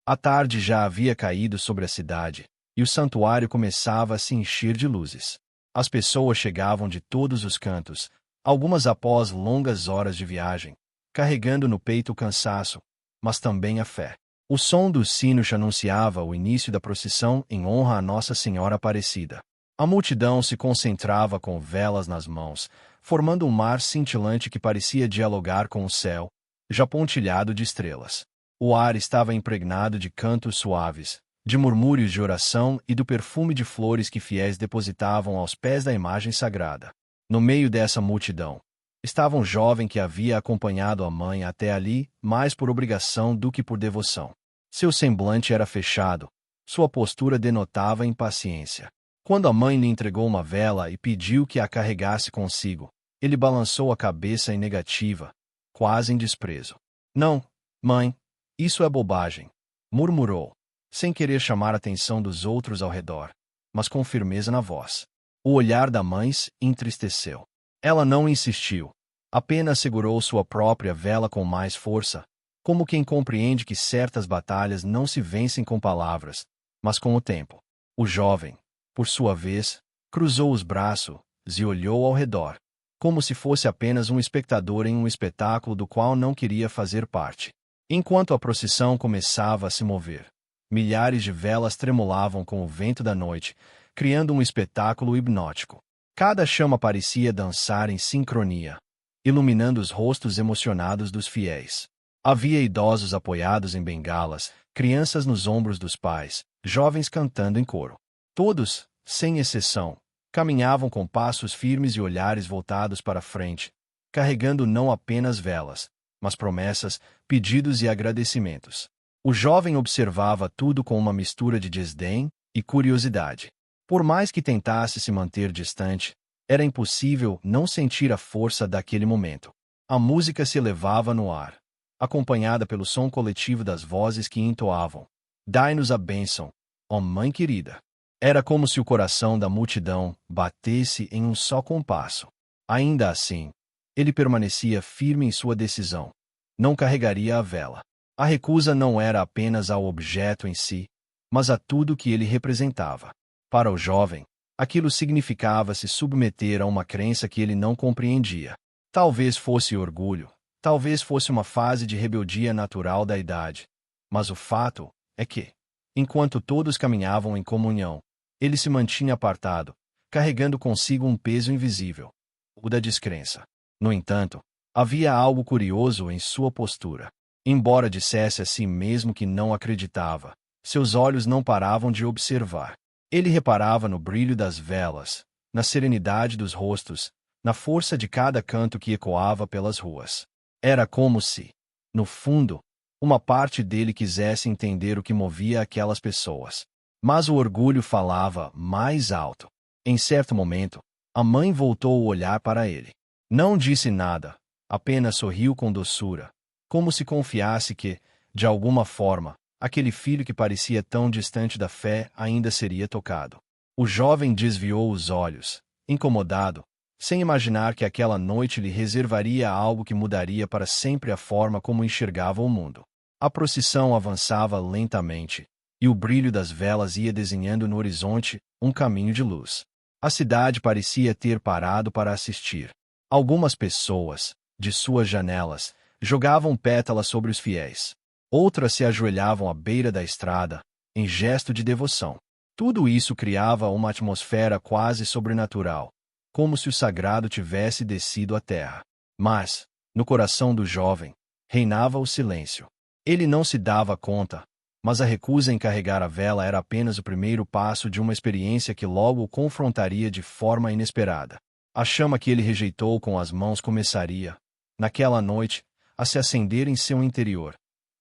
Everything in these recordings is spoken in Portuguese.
A tarde já havia caído sobre a cidade, e o santuário começava a se encher de luzes. As pessoas chegavam de todos os cantos, algumas após longas horas de viagem, carregando no peito o cansaço, mas também a fé. O som dos sinos anunciava o início da procissão em honra a Nossa Senhora Aparecida. A multidão se concentrava com velas nas mãos, formando um mar cintilante que parecia dialogar com o céu, já pontilhado de estrelas. O ar estava impregnado de cantos suaves, de murmúrios de oração e do perfume de flores que fiéis depositavam aos pés da imagem sagrada. No meio dessa multidão, estava um jovem que havia acompanhado a mãe até ali, mais por obrigação do que por devoção. Seu semblante era fechado, sua postura denotava impaciência. Quando a mãe lhe entregou uma vela e pediu que a carregasse consigo, ele balançou a cabeça em negativa, quase em desprezo. Não, mãe, isso é bobagem, murmurou, sem querer chamar a atenção dos outros ao redor, mas com firmeza na voz. O olhar da mãe se entristeceu. Ela não insistiu, apenas segurou sua própria vela com mais força, como quem compreende que certas batalhas não se vencem com palavras, mas com o tempo. O jovem, por sua vez, cruzou os braços e olhou ao redor, como se fosse apenas um espectador em um espetáculo do qual não queria fazer parte. Enquanto a procissão começava a se mover, milhares de velas tremulavam com o vento da noite, criando um espetáculo hipnótico. Cada chama parecia dançar em sincronia, iluminando os rostos emocionados dos fiéis. Havia idosos apoiados em bengalas, crianças nos ombros dos pais, jovens cantando em coro. Todos, sem exceção, caminhavam com passos firmes e olhares voltados para a frente, carregando não apenas velas, mas promessas, pedidos e agradecimentos. O jovem observava tudo com uma mistura de desdém e curiosidade. Por mais que tentasse se manter distante, era impossível não sentir a força daquele momento. A música se elevava no ar, acompanhada pelo som coletivo das vozes que entoavam: "Dai-nos a bênção, ó Mãe querida." Era como se o coração da multidão batesse em um só compasso. Ainda assim, ele permanecia firme em sua decisão. Não carregaria a vela. A recusa não era apenas ao objeto em si, mas a tudo que ele representava. Para o jovem, aquilo significava se submeter a uma crença que ele não compreendia. Talvez fosse orgulho, talvez fosse uma fase de rebeldia natural da idade. Mas o fato é que, enquanto todos caminhavam em comunhão, ele se mantinha apartado, carregando consigo um peso invisível, o da descrença. No entanto, havia algo curioso em sua postura. Embora dissesse a si mesmo que não acreditava, seus olhos não paravam de observar. Ele reparava no brilho das velas, na serenidade dos rostos, na força de cada canto que ecoava pelas ruas. Era como se, no fundo, uma parte dele quisesse entender o que movia aquelas pessoas. Mas o orgulho falava mais alto. Em certo momento, a mãe voltou o olhar para ele. Não disse nada, apenas sorriu com doçura, como se confiasse que, de alguma forma, aquele filho que parecia tão distante da fé ainda seria tocado. O jovem desviou os olhos, incomodado, sem imaginar que aquela noite lhe reservaria algo que mudaria para sempre a forma como enxergava o mundo. A procissão avançava lentamente, e o brilho das velas ia desenhando no horizonte um caminho de luz. A cidade parecia ter parado para assistir. Algumas pessoas, de suas janelas, jogavam pétalas sobre os fiéis. Outras se ajoelhavam à beira da estrada, em gesto de devoção. Tudo isso criava uma atmosfera quase sobrenatural, como se o sagrado tivesse descido à terra. Mas, no coração do jovem, reinava o silêncio. Ele não se dava conta, mas a recusa em carregar a vela era apenas o primeiro passo de uma experiência que logo o confrontaria de forma inesperada. A chama que ele rejeitou com as mãos começaria, naquela noite, a se acender em seu interior,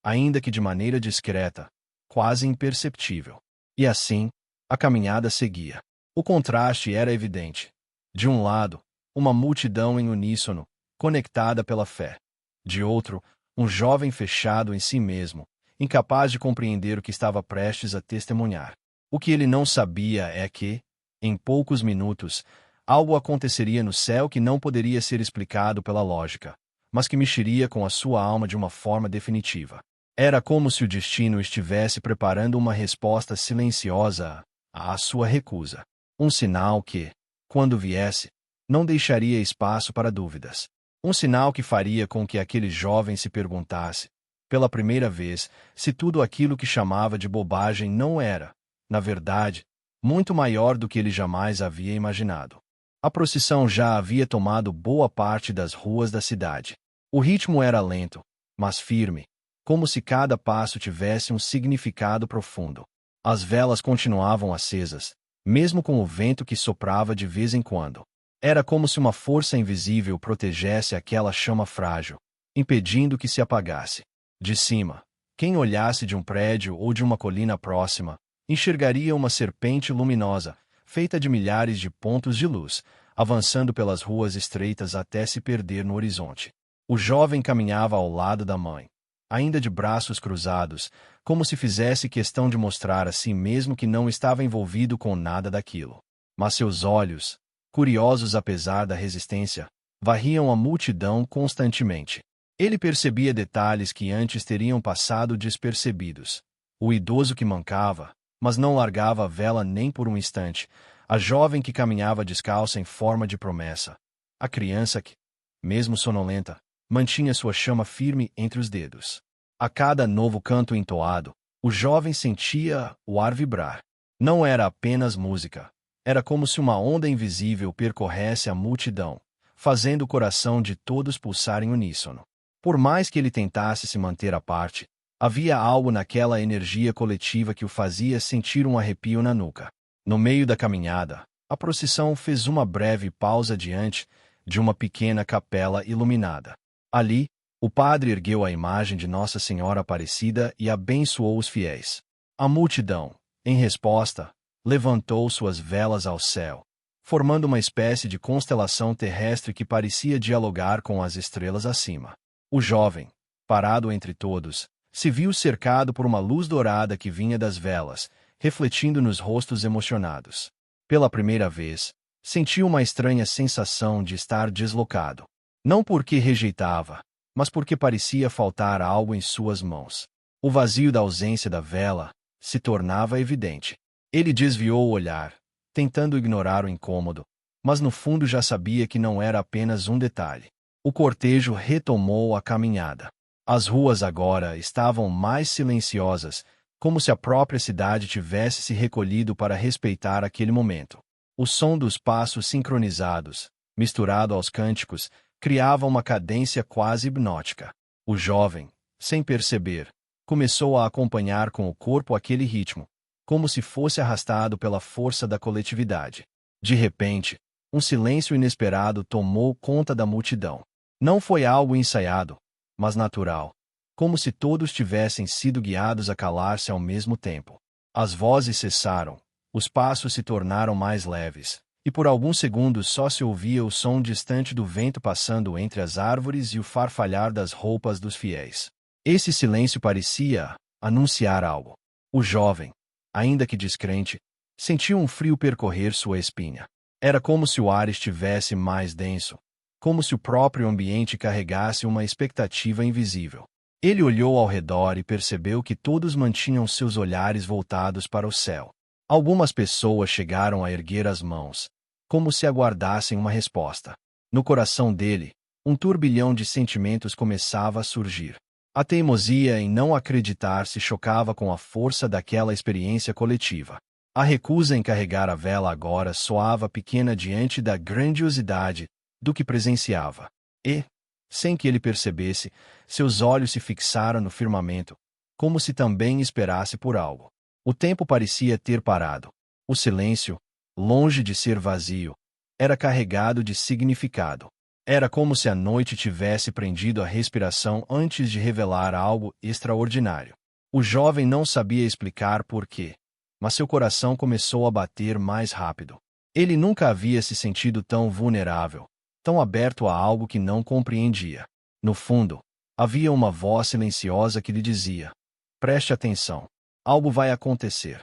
ainda que de maneira discreta, quase imperceptível. E assim, a caminhada seguia. O contraste era evidente. De um lado, uma multidão em uníssono, conectada pela fé. De outro, um jovem fechado em si mesmo, incapaz de compreender o que estava prestes a testemunhar. O que ele não sabia é que, em poucos minutos, algo aconteceria no céu que não poderia ser explicado pela lógica, mas que mexeria com a sua alma de uma forma definitiva. Era como se o destino estivesse preparando uma resposta silenciosa à sua recusa. Um sinal que, quando viesse, não deixaria espaço para dúvidas. Um sinal que faria com que aquele jovem se perguntasse, pela primeira vez, se tudo aquilo que chamava de bobagem não era, na verdade, muito maior do que ele jamais havia imaginado. A procissão já havia tomado boa parte das ruas da cidade. O ritmo era lento, mas firme, como se cada passo tivesse um significado profundo. As velas continuavam acesas, mesmo com o vento que soprava de vez em quando. Era como se uma força invisível protegesse aquela chama frágil, impedindo que se apagasse. De cima, quem olhasse de um prédio ou de uma colina próxima, enxergaria uma serpente luminosa, feita de milhares de pontos de luz, avançando pelas ruas estreitas até se perder no horizonte. O jovem caminhava ao lado da mãe, ainda de braços cruzados, como se fizesse questão de mostrar a si mesmo que não estava envolvido com nada daquilo. Mas seus olhos, curiosos apesar da resistência, varriam a multidão constantemente. Ele percebia detalhes que antes teriam passado despercebidos. O idoso que mancava, mas não largava a vela nem por um instante, a jovem que caminhava descalça em forma de promessa, a criança que, mesmo sonolenta, mantinha sua chama firme entre os dedos. A cada novo canto entoado, o jovem sentia o ar vibrar. Não era apenas música. Era como se uma onda invisível percorresse a multidão, fazendo o coração de todos pulsar em uníssono. Por mais que ele tentasse se manter à parte, havia algo naquela energia coletiva que o fazia sentir um arrepio na nuca. No meio da caminhada, a procissão fez uma breve pausa diante de uma pequena capela iluminada. Ali, o padre ergueu a imagem de Nossa Senhora Aparecida e abençoou os fiéis. A multidão, em resposta, levantou suas velas ao céu, formando uma espécie de constelação terrestre que parecia dialogar com as estrelas acima. O jovem, parado entre todos, se viu cercado por uma luz dourada que vinha das velas, refletindo nos rostos emocionados. Pela primeira vez, sentiu uma estranha sensação de estar deslocado. Não porque rejeitava, mas porque parecia faltar algo em suas mãos. O vazio da ausência da vela se tornava evidente. Ele desviou o olhar, tentando ignorar o incômodo, mas no fundo já sabia que não era apenas um detalhe. O cortejo retomou a caminhada. As ruas agora estavam mais silenciosas, como se a própria cidade tivesse se recolhido para respeitar aquele momento. O som dos passos sincronizados, misturado aos cânticos, criava uma cadência quase hipnótica. O jovem, sem perceber, começou a acompanhar com o corpo aquele ritmo, como se fosse arrastado pela força da coletividade. De repente, um silêncio inesperado tomou conta da multidão. Não foi algo ensaiado, mas natural, como se todos tivessem sido guiados a calar-se ao mesmo tempo. As vozes cessaram, os passos se tornaram mais leves, e por alguns segundos só se ouvia o som distante do vento passando entre as árvores e o farfalhar das roupas dos fiéis. Esse silêncio parecia anunciar algo. O jovem, ainda que descrente, sentiu um frio percorrer sua espinha. Era como se o ar estivesse mais denso, como se o próprio ambiente carregasse uma expectativa invisível. Ele olhou ao redor e percebeu que todos mantinham seus olhares voltados para o céu. Algumas pessoas chegaram a erguer as mãos, como se aguardassem uma resposta. No coração dele, um turbilhão de sentimentos começava a surgir. A teimosia em não acreditar se chocava com a força daquela experiência coletiva. A recusa em carregar a vela agora soava pequena diante da grandiosidade do que presenciava. E, sem que ele percebesse, seus olhos se fixaram no firmamento, como se também esperasse por algo. O tempo parecia ter parado. O silêncio, longe de ser vazio, era carregado de significado. Era como se a noite tivesse prendido a respiração antes de revelar algo extraordinário. O jovem não sabia explicar por quê, mas seu coração começou a bater mais rápido. Ele nunca havia se sentido tão vulnerável, tão aberto a algo que não compreendia. No fundo, havia uma voz silenciosa que lhe dizia: preste atenção, algo vai acontecer.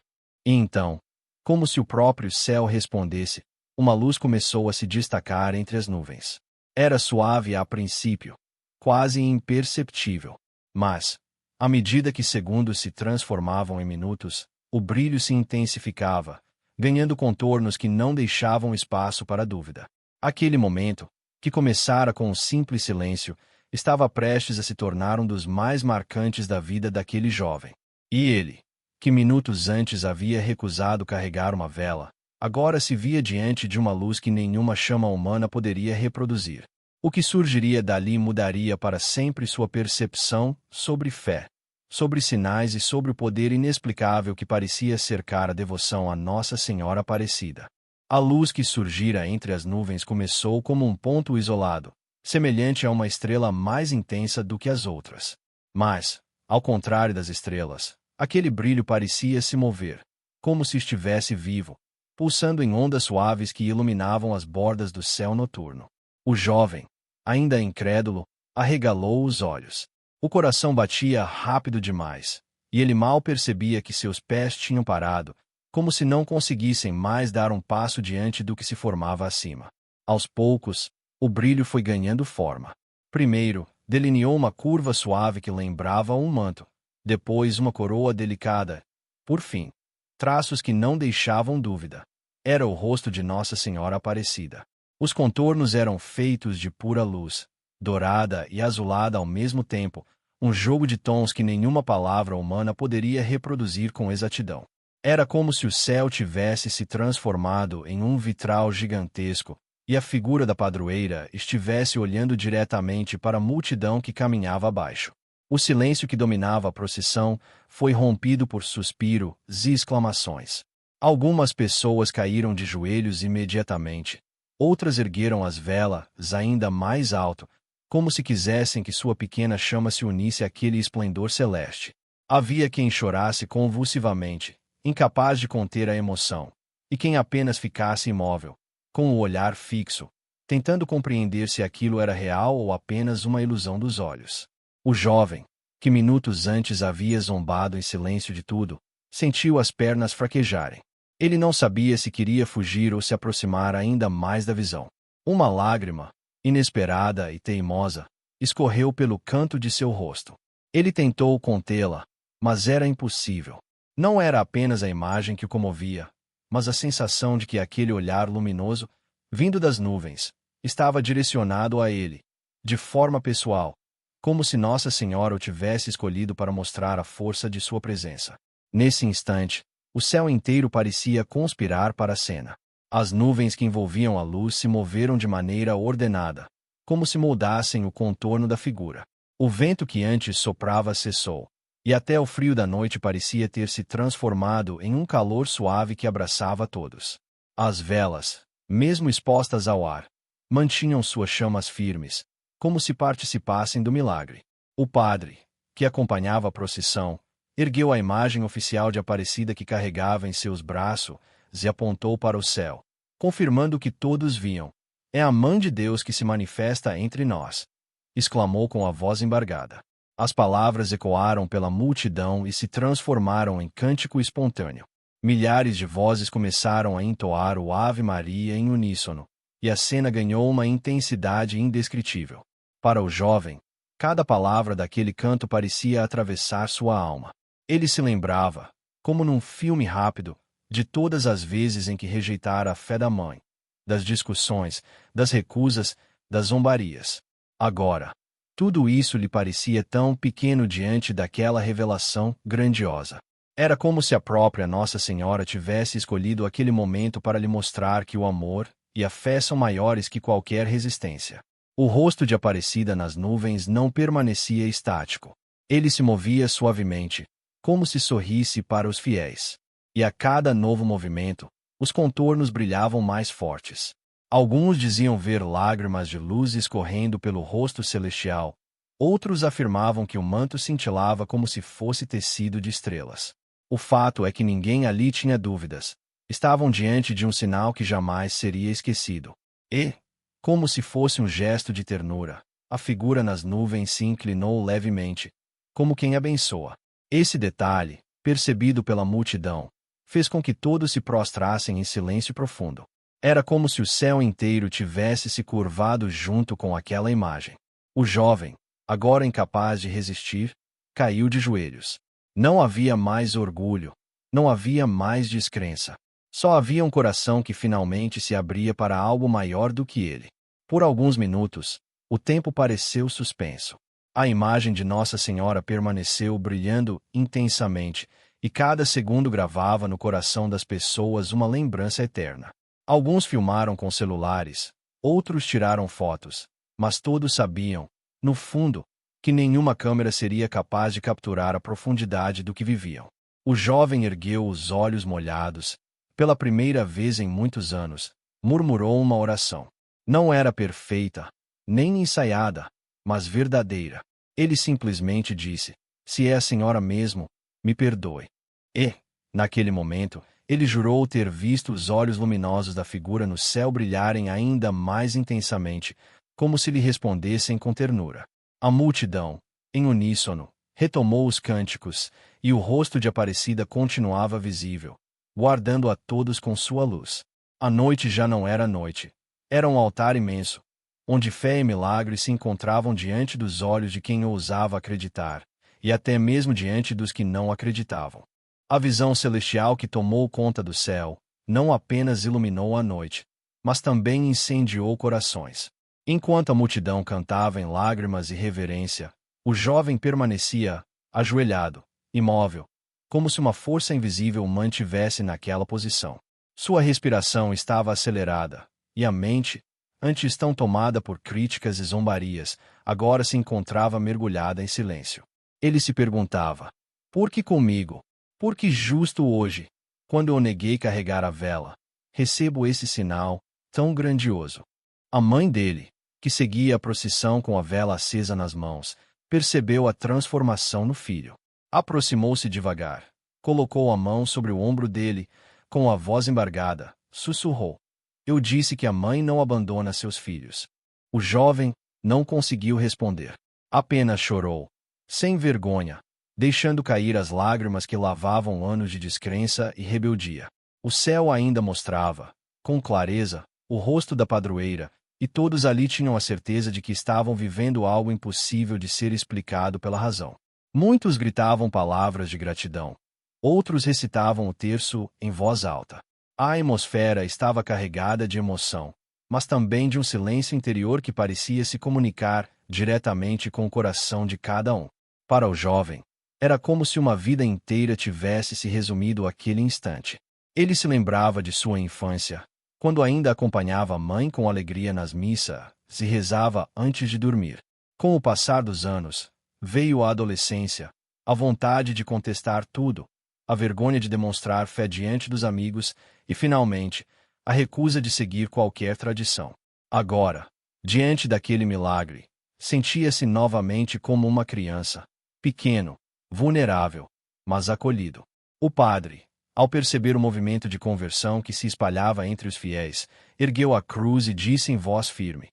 E então, como se o próprio céu respondesse, uma luz começou a se destacar entre as nuvens. Era suave a princípio, quase imperceptível, mas, À medida que segundos se transformavam em minutos, o brilho se intensificava, ganhando contornos que não deixavam espaço para dúvida. Aquele momento, que começara com um simples silêncio, estava prestes a se tornar um dos mais marcantes da vida daquele jovem. E ele, que minutos antes havia recusado carregar uma vela, agora se via diante de uma luz que nenhuma chama humana poderia reproduzir. O que surgiria dali mudaria para sempre sua percepção sobre fé, sobre sinais e sobre o poder inexplicável que parecia cercar a devoção a Nossa Senhora Aparecida. A luz que surgira entre as nuvens começou como um ponto isolado, semelhante a uma estrela mais intensa do que as outras. Mas, ao contrário das estrelas, aquele brilho parecia se mover, como se estivesse vivo, pulsando em ondas suaves que iluminavam as bordas do céu noturno. O jovem, ainda incrédulo, arregalou os olhos. O coração batia rápido demais, e ele mal percebia que seus pés tinham parado, como se não conseguissem mais dar um passo diante do que se formava acima. Aos poucos, o brilho foi ganhando forma. Primeiro, delineou uma curva suave que lembrava um manto, depois uma coroa delicada. Por fim, traços que não deixavam dúvida. Era o rosto de Nossa Senhora Aparecida. Os contornos eram feitos de pura luz, dourada e azulada ao mesmo tempo, um jogo de tons que nenhuma palavra humana poderia reproduzir com exatidão. Era como se o céu tivesse se transformado em um vitral gigantesco, e a figura da padroeira estivesse olhando diretamente para a multidão que caminhava abaixo. O silêncio que dominava a procissão foi rompido por suspiros e exclamações. Algumas pessoas caíram de joelhos imediatamente. Outras ergueram as velas ainda mais alto, como se quisessem que sua pequena chama se unisse àquele esplendor celeste. Havia quem chorasse convulsivamente, incapaz de conter a emoção, e quem apenas ficasse imóvel, com o olhar fixo, tentando compreender se aquilo era real ou apenas uma ilusão dos olhos. O jovem, que minutos antes havia zombado em silêncio de tudo, sentiu as pernas fraquejarem. Ele não sabia se queria fugir ou se aproximar ainda mais da visão. Uma lágrima, inesperada e teimosa, escorreu pelo canto de seu rosto. Ele tentou contê-la, mas era impossível. Não era apenas a imagem que o comovia, mas a sensação de que aquele olhar luminoso, vindo das nuvens, estava direcionado a ele, de forma pessoal, como se Nossa Senhora o tivesse escolhido para mostrar a força de sua presença. Nesse instante, o céu inteiro parecia conspirar para a cena. As nuvens que envolviam a luz se moveram de maneira ordenada, como se moldassem o contorno da figura. O vento que antes soprava cessou, e até o frio da noite parecia ter se transformado em um calor suave que abraçava todos. As velas, mesmo expostas ao ar, mantinham suas chamas firmes, como se participassem do milagre. O padre, que acompanhava a procissão, ergueu a imagem oficial de Aparecida que carregava em seus braços e apontou para o céu, confirmando o que todos viam. É a Mãe de Deus que se manifesta entre nós, exclamou com a voz embargada. As palavras ecoaram pela multidão e se transformaram em cântico espontâneo. Milhares de vozes começaram a entoar o Ave Maria em uníssono, e a cena ganhou uma intensidade indescritível. Para o jovem, cada palavra daquele canto parecia atravessar sua alma. Ele se lembrava, como num filme rápido, de todas as vezes em que rejeitara a fé da mãe, das discussões, das recusas, das zombarias. Agora, tudo isso lhe parecia tão pequeno diante daquela revelação grandiosa. Era como se a própria Nossa Senhora tivesse escolhido aquele momento para lhe mostrar que o amor e a fé são maiores que qualquer resistência. O rosto de Aparecida nas nuvens não permanecia estático. Ele se movia suavemente, como se sorrisse para os fiéis. E a cada novo movimento, os contornos brilhavam mais fortes. Alguns diziam ver lágrimas de luz escorrendo pelo rosto celestial. Outros afirmavam que o manto cintilava como se fosse tecido de estrelas. O fato é que ninguém ali tinha dúvidas. Estavam diante de um sinal que jamais seria esquecido. E, como se fosse um gesto de ternura, a figura nas nuvens se inclinou levemente, como quem abençoa. Esse detalhe, percebido pela multidão, fez com que todos se prostrassem em silêncio profundo. Era como se o céu inteiro tivesse se curvado junto com aquela imagem. O jovem, agora incapaz de resistir, caiu de joelhos. Não havia mais orgulho, não havia mais descrença. Só havia um coração que finalmente se abria para algo maior do que ele. Por alguns minutos, o tempo pareceu suspenso. A imagem de Nossa Senhora permaneceu brilhando intensamente, e cada segundo gravava no coração das pessoas uma lembrança eterna. Alguns filmaram com celulares, outros tiraram fotos, mas todos sabiam, no fundo, que nenhuma câmera seria capaz de capturar a profundidade do que viviam. O jovem ergueu os olhos molhados. Pela primeira vez em muitos anos, murmurou uma oração. Não era perfeita, nem ensaiada, mas verdadeira. Ele simplesmente disse: "Se é a senhora mesmo, me perdoe." E, naquele momento, ele jurou ter visto os olhos luminosos da figura no céu brilharem ainda mais intensamente, como se lhe respondessem com ternura. A multidão, em uníssono, retomou os cânticos, e o rosto de Aparecida continuava visível, guardando a todos com sua luz. A noite já não era noite. Era um altar imenso, onde fé e milagre se encontravam diante dos olhos de quem ousava acreditar, e até mesmo diante dos que não acreditavam. A visão celestial que tomou conta do céu não apenas iluminou a noite, mas também incendiou corações. Enquanto a multidão cantava em lágrimas e reverência, o jovem permanecia, ajoelhado, imóvel, como se uma força invisível o mantivesse naquela posição. Sua respiração estava acelerada, e a mente, antes tão tomada por críticas e zombarias, agora se encontrava mergulhada em silêncio. Ele se perguntava: por que comigo? Por que justo hoje, quando eu neguei carregar a vela, recebo esse sinal tão grandioso? A mãe dele, que seguia a procissão com a vela acesa nas mãos, percebeu a transformação no filho. Aproximou-se devagar, colocou a mão sobre o ombro dele, com a voz embargada, sussurrou: "Eu disse que a mãe não abandona seus filhos." O jovem não conseguiu responder. Apenas chorou, sem vergonha, deixando cair as lágrimas que lavavam anos de descrença e rebeldia. O céu ainda mostrava, com clareza, o rosto da padroeira, e todos ali tinham a certeza de que estavam vivendo algo impossível de ser explicado pela razão. Muitos gritavam palavras de gratidão. Outros recitavam o terço em voz alta. A atmosfera estava carregada de emoção, mas também de um silêncio interior que parecia se comunicar diretamente com o coração de cada um. Para o jovem, era como se uma vida inteira tivesse se resumido àquele instante. Ele se lembrava de sua infância, quando ainda acompanhava a mãe com alegria nas missas e rezava antes de dormir. Com o passar dos anos, veio a adolescência, a vontade de contestar tudo, a vergonha de demonstrar fé diante dos amigos e, finalmente, a recusa de seguir qualquer tradição. Agora, diante daquele milagre, sentia-se novamente como uma criança, pequeno, vulnerável, mas acolhido. O padre, ao perceber o movimento de conversão que se espalhava entre os fiéis, ergueu a cruz e disse em voz firme: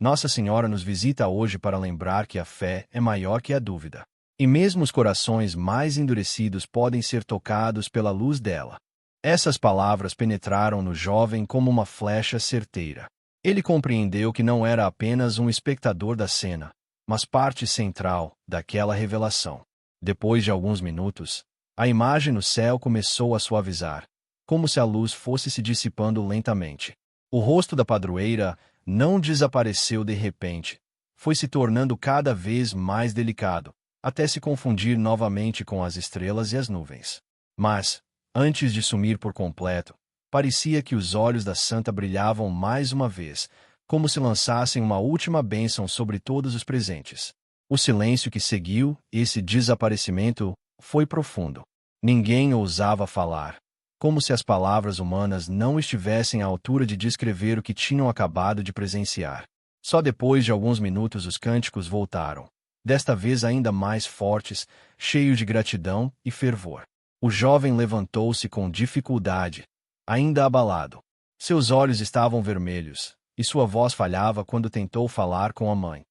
"Nossa Senhora nos visita hoje para lembrar que a fé é maior que a dúvida. E mesmo os corações mais endurecidos podem ser tocados pela luz dela." Essas palavras penetraram no jovem como uma flecha certeira. Ele compreendeu que não era apenas um espectador da cena, mas parte central daquela revelação. Depois de alguns minutos, a imagem no céu começou a suavizar, como se a luz fosse se dissipando lentamente. O rosto da padroeira não desapareceu de repente. Foi se tornando cada vez mais delicado, até se confundir novamente com as estrelas e as nuvens. Mas, antes de sumir por completo, parecia que os olhos da santa brilhavam mais uma vez, como se lançassem uma última bênção sobre todos os presentes. O silêncio que seguiu esse desaparecimento foi profundo. Ninguém ousava falar, como se as palavras humanas não estivessem à altura de descrever o que tinham acabado de presenciar. Só depois de alguns minutos os cânticos voltaram, desta vez ainda mais fortes, cheios de gratidão e fervor. O jovem levantou-se com dificuldade, ainda abalado. Seus olhos estavam vermelhos, e sua voz falhava quando tentou falar com a mãe.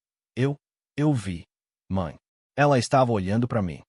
Eu vi, mãe. Ela estava olhando para mim."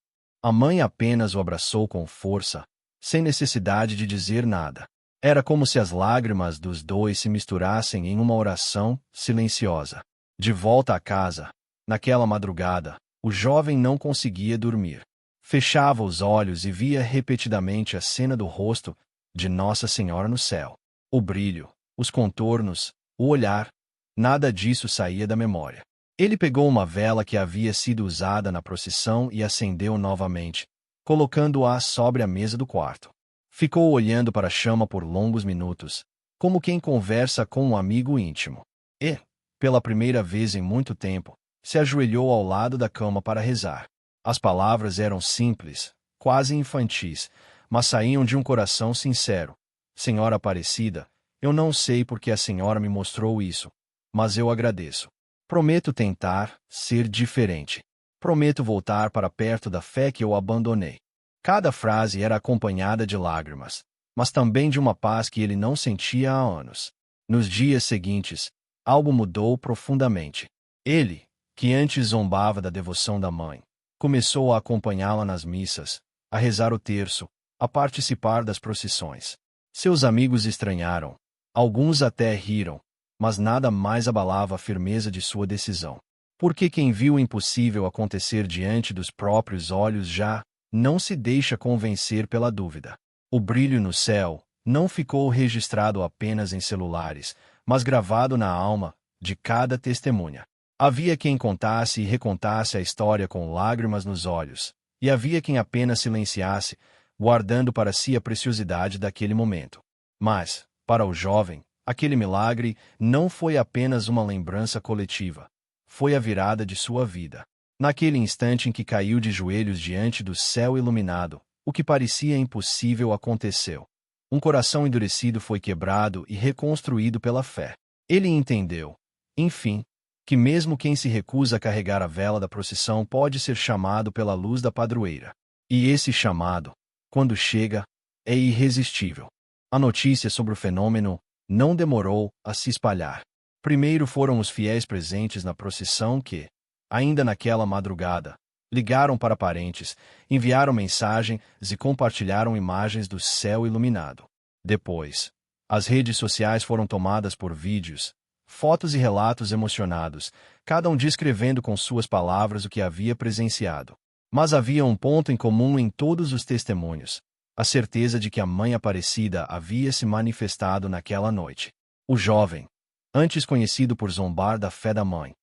A mãe apenas o abraçou com força, sem necessidade de dizer nada. Era como se as lágrimas dos dois se misturassem em uma oração silenciosa. De volta à casa, naquela madrugada, O jovem não conseguia dormir. Fechava os olhos e via repetidamente a cena do rosto de Nossa Senhora no céu. O brilho, os contornos, o olhar, nada disso saía da memória. Ele pegou uma vela que havia sido usada na procissão e acendeu novamente, colocando-a sobre a mesa do quarto. Ficou olhando para a chama por longos minutos, como quem conversa com um amigo íntimo. E, pela primeira vez em muito tempo, se ajoelhou ao lado da cama para rezar. As palavras eram simples, quase infantis, mas saíam de um coração sincero. Senhora Aparecida, eu não sei por que a senhora me mostrou isso, mas eu agradeço. Prometo tentar ser diferente. Prometo voltar para perto da fé que eu abandonei. Cada frase era acompanhada de lágrimas, mas também de uma paz que ele não sentia há anos. Nos dias seguintes, algo mudou profundamente. Ele, que antes zombava da devoção da mãe, começou a acompanhá-la nas missas, a rezar o terço, a participar das procissões. Seus amigos estranharam, alguns até riram, mas nada mais abalava a firmeza de sua decisão. Porque quem viu o impossível acontecer diante dos próprios olhos já não se deixa convencer pela dúvida. O brilho no céu não ficou registrado apenas em celulares, mas gravado na alma de cada testemunha. Havia quem contasse e recontasse a história com lágrimas nos olhos, e havia quem apenas silenciasse, guardando para si a preciosidade daquele momento. Mas, para o jovem, aquele milagre não foi apenas uma lembrança coletiva. Foi a virada de sua vida. Naquele instante em que caiu de joelhos diante do céu iluminado, o que parecia impossível aconteceu. Um coração endurecido foi quebrado e reconstruído pela fé. Ele entendeu, enfim, que mesmo quem se recusa a carregar a vela da procissão pode ser chamado pela luz da padroeira. E esse chamado, quando chega, é irresistível. A notícia sobre o fenômeno não demorou a se espalhar. Primeiro foram os fiéis presentes na procissão que, ainda naquela madrugada, ligaram para parentes, enviaram mensagens e compartilharam imagens do céu iluminado. Depois, as redes sociais foram tomadas por vídeos, fotos e relatos emocionados, cada um descrevendo com suas palavras o que havia presenciado. Mas havia um ponto em comum em todos os testemunhos: a certeza de que a Mãe Aparecida havia se manifestado naquela noite. O jovem, antes conhecido por zombar da fé da mãe,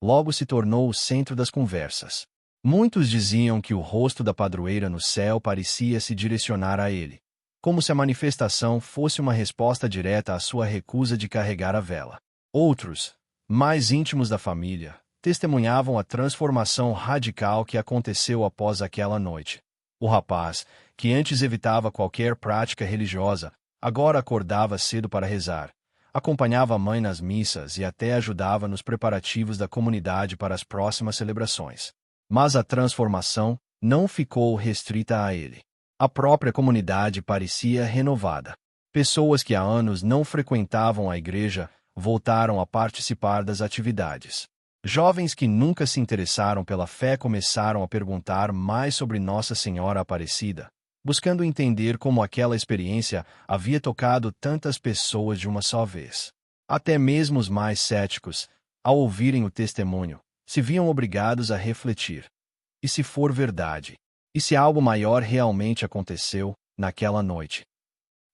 logo se tornou o centro das conversas. Muitos diziam que o rosto da padroeira no céu parecia se direcionar a ele, como se a manifestação fosse uma resposta direta à sua recusa de carregar a vela. Outros, mais íntimos da família, testemunhavam a transformação radical que aconteceu após aquela noite. O rapaz, que antes evitava qualquer prática religiosa, agora acordava cedo para rezar, acompanhava a mãe nas missas e até ajudava nos preparativos da comunidade para as próximas celebrações. Mas a transformação não ficou restrita a ele. A própria comunidade parecia renovada. Pessoas que há anos não frequentavam a igreja voltaram a participar das atividades. Jovens que nunca se interessaram pela fé começaram a perguntar mais sobre Nossa Senhora Aparecida, buscando entender como aquela experiência havia tocado tantas pessoas de uma só vez. Até mesmo os mais céticos, ao ouvirem o testemunho, se viam obrigados a refletir. E se for verdade? E se algo maior realmente aconteceu naquela noite?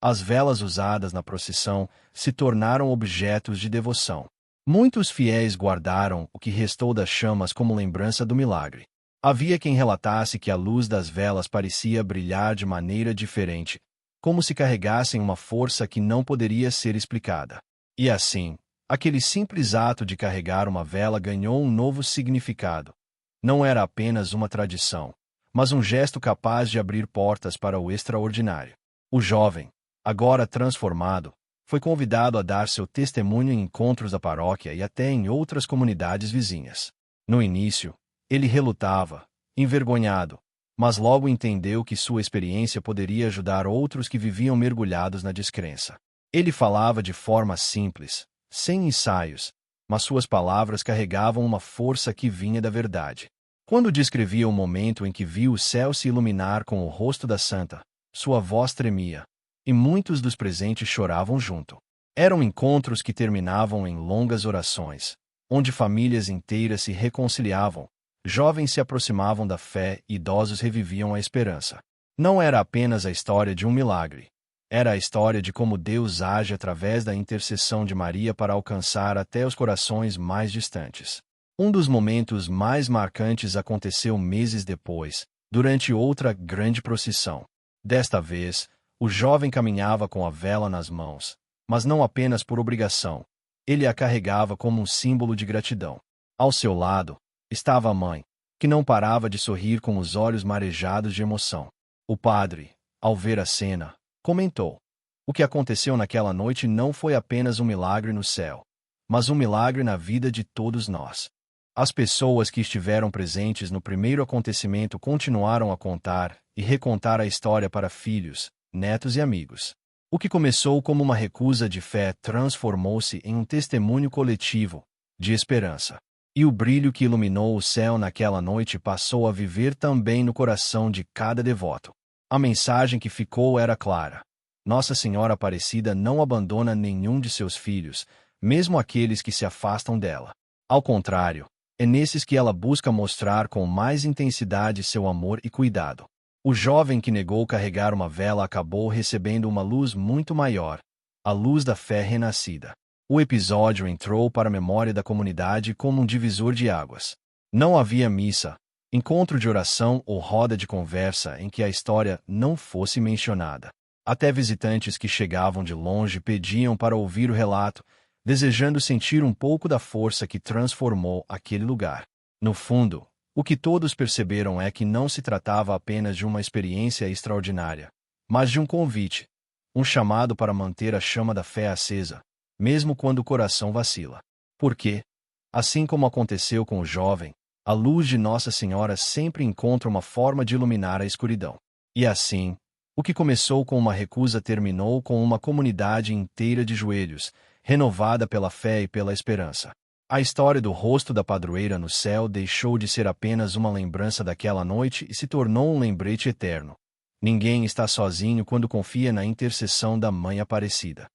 As velas usadas na procissão se tornaram objetos de devoção. Muitos fiéis guardaram o que restou das chamas como lembrança do milagre. Havia quem relatasse que a luz das velas parecia brilhar de maneira diferente, como se carregassem uma força que não poderia ser explicada. E assim, aquele simples ato de carregar uma vela ganhou um novo significado. Não era apenas uma tradição, mas um gesto capaz de abrir portas para o extraordinário. O jovem, agora transformado, foi convidado a dar seu testemunho em encontros da paróquia e até em outras comunidades vizinhas. No início, ele relutava, envergonhado, mas logo entendeu que sua experiência poderia ajudar outros que viviam mergulhados na descrença. Ele falava de forma simples, sem ensaios, mas suas palavras carregavam uma força que vinha da verdade. Quando descrevia o momento em que viu o céu se iluminar com o rosto da santa, sua voz tremia, e muitos dos presentes choravam junto. Eram encontros que terminavam em longas orações, onde famílias inteiras se reconciliavam, Jovens se aproximavam da fé e idosos reviviam a esperança. Não era apenas a história de um milagre. Era a história de como Deus age através da intercessão de Maria para alcançar até os corações mais distantes. Um dos momentos mais marcantes aconteceu meses depois, durante outra grande procissão. Desta vez, o jovem caminhava com a vela nas mãos, mas não apenas por obrigação. Ele a carregava como um símbolo de gratidão. Ao seu lado, estava a mãe, que não parava de sorrir com os olhos marejados de emoção. O padre, ao ver a cena, comentou: "O que aconteceu naquela noite não foi apenas um milagre no céu, mas um milagre na vida de todos nós." As pessoas que estiveram presentes no primeiro acontecimento continuaram a contar e recontar a história para filhos, netos e amigos. O que começou como uma recusa de fé transformou-se em um testemunho coletivo de esperança. E o brilho que iluminou o céu naquela noite passou a viver também no coração de cada devoto. A mensagem que ficou era clara: Nossa Senhora Aparecida não abandona nenhum de seus filhos, mesmo aqueles que se afastam dela. Ao contrário, é nesses que ela busca mostrar com mais intensidade seu amor e cuidado. O jovem que negou carregar uma vela acabou recebendo uma luz muito maior, a luz da fé renascida. O episódio entrou para a memória da comunidade como um divisor de águas. Não havia missa, encontro de oração ou roda de conversa em que a história não fosse mencionada. Até visitantes que chegavam de longe pediam para ouvir o relato, desejando sentir um pouco da força que transformou aquele lugar. No fundo, o que todos perceberam é que não se tratava apenas de uma experiência extraordinária, mas de um convite, um chamado para manter a chama da fé acesa, mesmo quando o coração vacila. Porque, assim como aconteceu com o jovem, a luz de Nossa Senhora sempre encontra uma forma de iluminar a escuridão. E assim, o que começou com uma recusa terminou com uma comunidade inteira de joelhos, renovada pela fé e pela esperança. A história do rosto da padroeira no céu deixou de ser apenas uma lembrança daquela noite e se tornou um lembrete eterno. Ninguém está sozinho quando confia na intercessão da Mãe Aparecida.